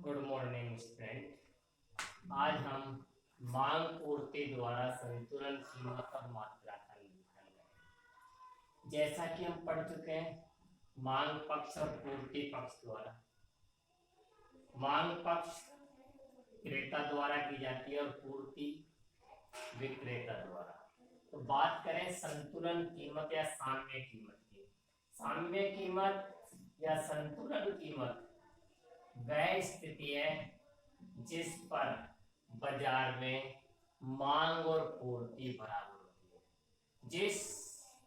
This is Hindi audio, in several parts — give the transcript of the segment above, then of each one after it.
Good morning student. आज हम मांग पूर्ति द्वारा संतुलन कीमत और मात्रा का निर्धारण करेंगे। जैसा कि हम पढ़ चुके हैं, मांग पक्ष और पूर्ति पक्ष द्वारा। मांग पक्ष क्रेता द्वारा की जाती है और पूर्ति विक्रेता द्वारा। तो बात करें संतुलन कीमत या साम्य कीमत की। साम्य कीमत या संतुलन कीमत वह स्थिति है जिस पर बाजार में मांग और पूर्ति बराबर होती है। जिस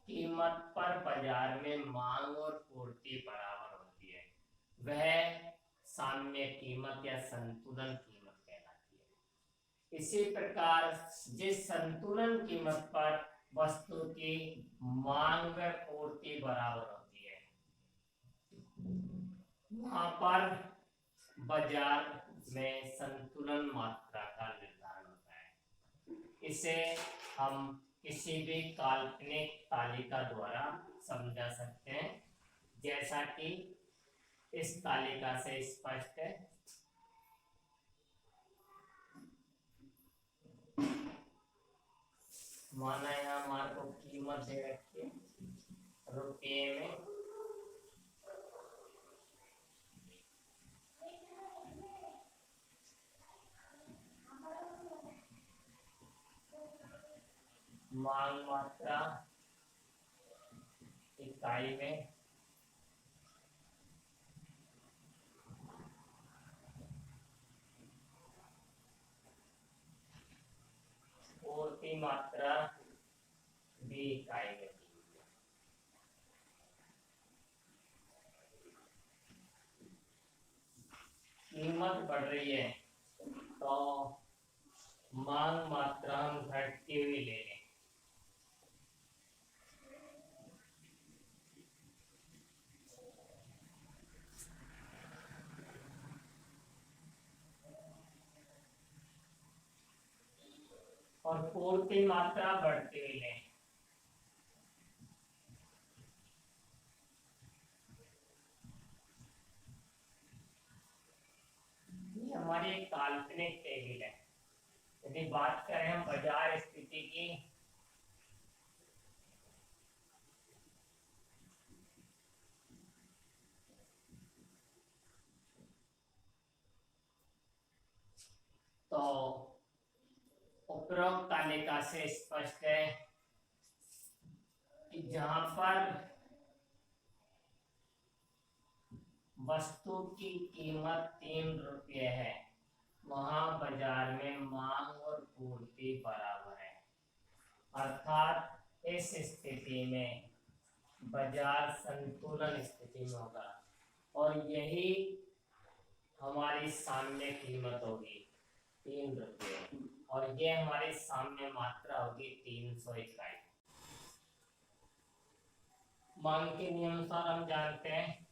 कीमत पर बाजार में मांग और पूर्ति बराबर होती है वह साम्य कीमत या संतुलन कीमत कहलाती है। इसी प्रकार जिस संतुलन कीमत पर वस्तु की मांग व पूर्ति बराबर होती है वहां पर बाजार में संतुलन मात्रा का निर्धारण होता है। इसे हम किसी भी काल्पनिक तालिका द्वारा समझा सकते हैं, जैसा कि इस तालिका से स्पष्ट है। माना यहाँ हमारे को कीमत दे रखी है रुपये में, मांग मात्रा इकाई में, पूर्ति मात्रा भी इकाई में। कीमत बढ़ रही है तो मांग मात्रा हम घटती हुई ले लें। और पूर्ति मात्रा बढ़ती हुई लें। ये हमारी एक काल्पनिक टेबल है। यदि बात करें हम बाजार स्थिति की, तो उपरोक्त तालिका से स्पष्ट है कि जहां पर वस्तु की कीमत 3 रुपये है वहां बाजार में मांग और पूर्ति बराबर है। अर्थात इस स्थिति में बाजार संतुलन स्थिति में होगा और यही हमारी साम्य कीमत होगी 3 रुपये, और ये हमारी साम्य मात्रा होगी 300 इकाई। मांग के नियम अनुसार हम जानते हैं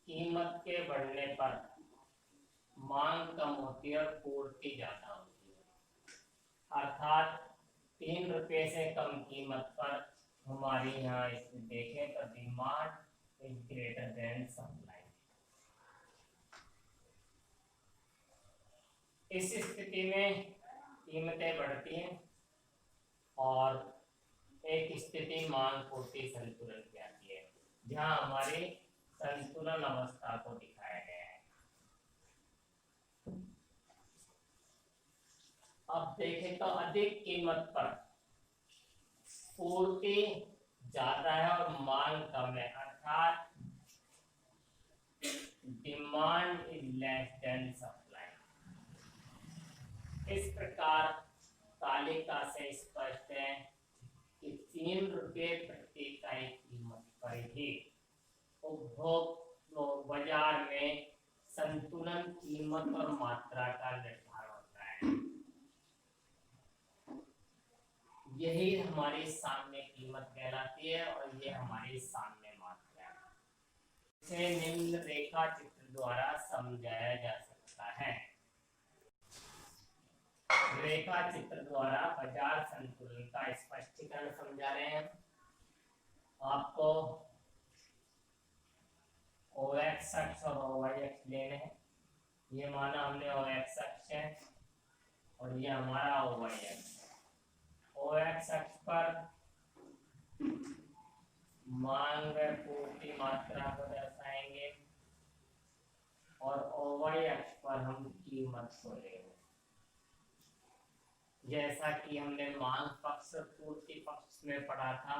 कीमत के बढ़ने पर मांग कम होती है और पूर्ति ज्यादा होती है। अर्थात 3 रुपये से कम कीमत पर हमारी यहाँ देखें तो demand is greater than supply. इस स्थिति में कीमतें बढ़ती हैं और एक स्थिति मांग पूर्ति संतुलन की आती है, जहां हमारी संतुलन अवस्था को दिखाया गया है। अब देखें तो अधिक कीमत पर पूर्ति ज्यादा है और मांग कम है, अर्थात demand is less than supply. इस प्रकार तालिका से स्पष्ट है कि 3 रुपये प्रति इकाई कीमत पर ही उपभोग बाजार में संतुलन कीमत और मात्रा का निर्धारण होता है। यही हमारी साम्य कीमत कहलाती है और ये हमारी साम्य मात्रा है। इसे निम्न रेखा चित्र द्वारा समझाया जा सकता है। रेखा चित्र द्वारा बाजार संतुलन का स्पष्टीकरण समझा रहे हैं। आपको OX अक्ष और OY अक्ष लेने हैं। ये माना हमने ओ एक्स अक्ष है और ये हमारा ओ वाई अक्ष है। ओ एक्स अक्ष पर मांग पूर्ति मात्रा को दर्शाएंगे और ओ वाई अक्ष पर हम कीमत को लेंगे। जैसा कि हमने मांग पक्ष पूर्ति पक्ष में पढ़ा था,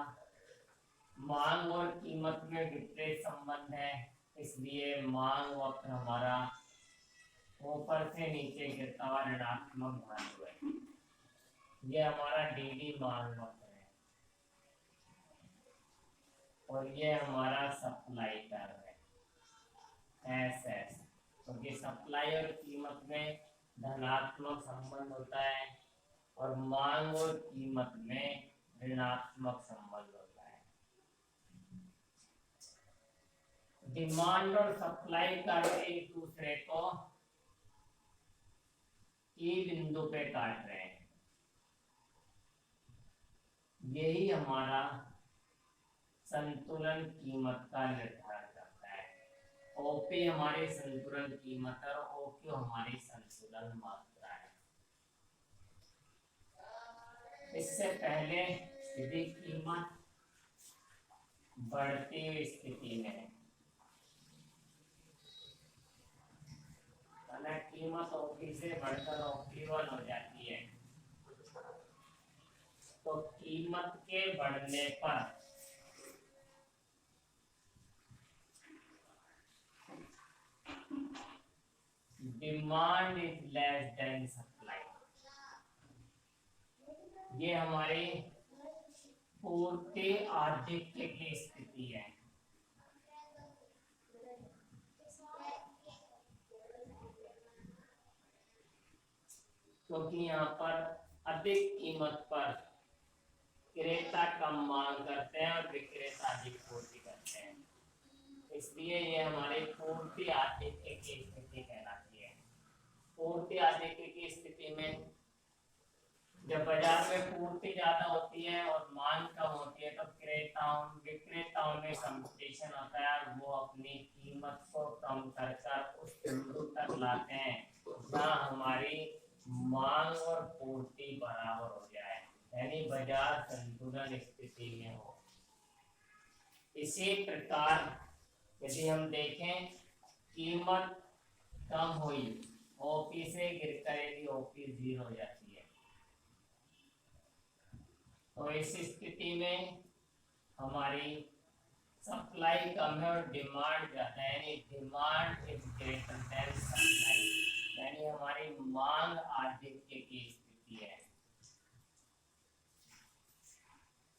मांग और कीमत में विपरीत संबंध है, इसलिए मांग वक्र हमारा ऊपर से नीचे गिरता हुआ ऋणात्मक धातु है। ये हमारा डी मांग वक्र है और ये हमारा सप्लाई कर्व है एस। क्योंकि सप्लाई और कीमत में धनात्मक संबंध होता है और मांग और कीमत में ऋणात्मक संबंध होता है। डिमांड और सप्लाई कर्व एक दूसरे को ई बिंदु पे काट रहे हैं। यही हमारा संतुलन कीमत का निर्धारण करता है। ओपी हमारी संतुलन कीमत और ओक्यू हमारी संतुलन मात्रा है। इससे पहले यदि कीमत बढ़ती हुई स्थिति में कीमत ओपी से बढ़कर OP1 हो जाती है, तो कीमत के बढ़ने पर demand is less than supply. ये हमारी पूर्ति आधिक्य की स्थिति है। क्योंकि यहाँ पर अधिक कीमत पर क्रेता कम मांग करते हैं और विक्रेता अधिक पूर्ति करते हैं, इसलिए ये हमारी पूर्ति आधिक्य की स्थिति कहलाती है। पूर्ति आधिक्य की स्थिति में जब बाजार में पूर्ति ज्यादा होती है और मांग कम होती है, तो विक्रेताओं में कंपटीशन होता है और वो अपनी कीमत को कम कर उस बिंदु तक लाते हैं जहाँ हमारी मांग और पूर्ति बराबर हो जाए, यानी बाजार संतुलन स्थिति में हो। इसी प्रकार यदि हम देखें कीमत कम हुई, ओपी से गिरकर यदि ओपी 0 हो जाती है, तो इस स्थिति में हमारी सप्लाई कम है और डिमांड ज्यादा है, यानी demand is greater than supply, यानी हमारी मांग आधिक्य की स्थिति है।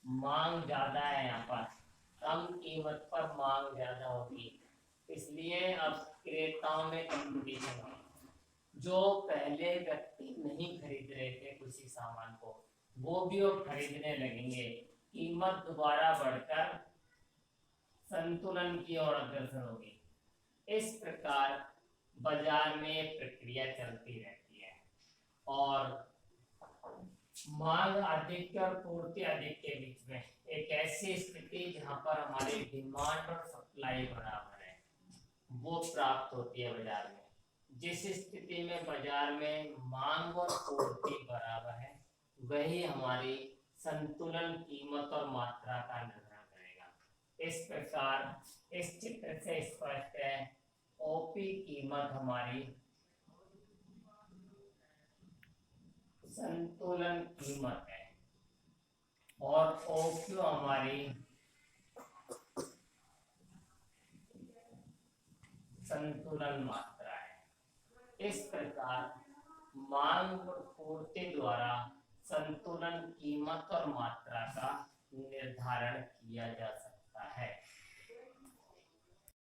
मांग ज्यादा है, यहाँ पर कम कीमत पर मांग ज्यादा होगी, इसलिए अब क्रेताओं में कंपटीशन हो। जो पहले व्यक्ति नहीं खरीद रहे थे किसी सामान को, वो भी अब खरीदने लगेंगे। कीमत दोबारा बढ़कर संतुलन की ओर अग्रसर होगी। इस प्रकार बाजार में प्रक्रिया चलती रहती है और मांग आधिक्य और पूर्ति आधिक्य के बीच में एक ऐसी स्थिति जहां पर हमारी डिमांड और सप्लाई बराबर है, वो प्राप्त होती है बाजार में। जिस स्थिति में बाजार में मांग और पूर्ति बराबर है, वही हमारी संतुलन कीमत और मात्रा का निर्धारण करेगा। इस प्रकार इस चित्र से स्पष्ट है, ओपी कीमत हमारी संतुलन कीमत है और ओक्यू हमारी संतुलन मात्रा है। इस प्रकार मांग और पूर्ति द्वारा संतुलन कीमत और मात्रा का निर्धारण किया जा सकता है।